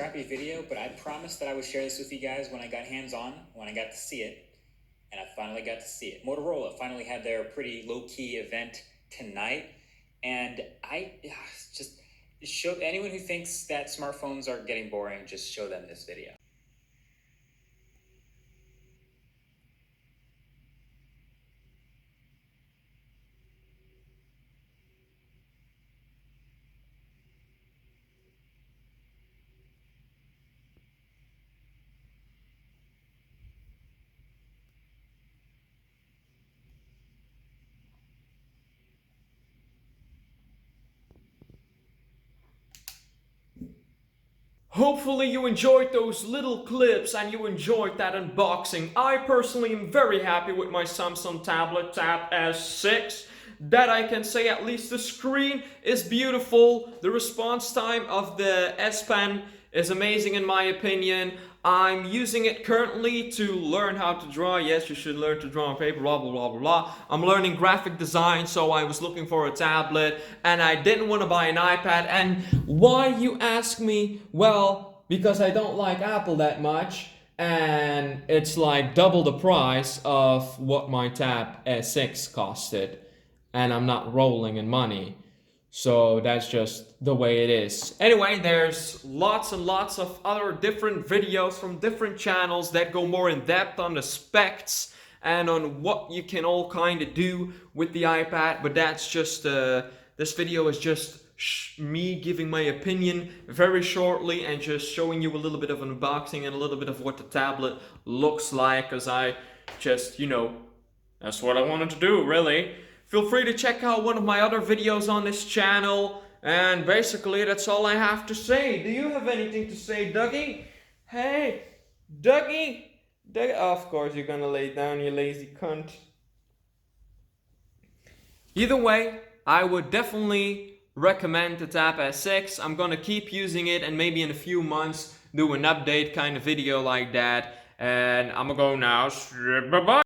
scrappy video, but I promised that I would share this with you guys when I got hands-on, when I got to see it, and I finally got to see it. Motorola finally had their pretty low-key event tonight, and I just show anyone who thinks that smartphones are getting boring, just show them this video. Hopefully you enjoyed those little clips and you enjoyed that unboxing. I personally am very happy with my Samsung tablet Tab S6. That I can say, at least the screen is beautiful. The response time of the S Pen is amazing in my opinion. I'm using it currently to learn how to draw. Yes, you should learn to draw on paper, blah, blah, blah, blah, blah. I'm learning graphic design, so I was looking for a tablet, and I didn't want to buy an iPad. And why, you ask me? Well, because I don't like Apple that much, and it's like double the price of what my Tab S6 costed, and I'm not rolling in money. So that's just the way it is. Anyway, there's lots and lots of other different videos from different channels that go more in depth on the specs and on what you can all kind of do with the iPad. But that's just, this video is just me giving my opinion very shortly and just showing you a little bit of an unboxing and a little bit of what the tablet looks like. Because I just, that's what I wanted to do, really. Feel free to check out one of my other videos on this channel. And basically, that's all I have to say. Do you have anything to say, Dougie? Hey, Dougie? Oh, of course, you're gonna lay down, you lazy cunt. Either way, I would definitely recommend the Tab S6. I'm gonna keep using it and maybe in a few months do an update kind of video like that. And I'm gonna go now. Bye-bye.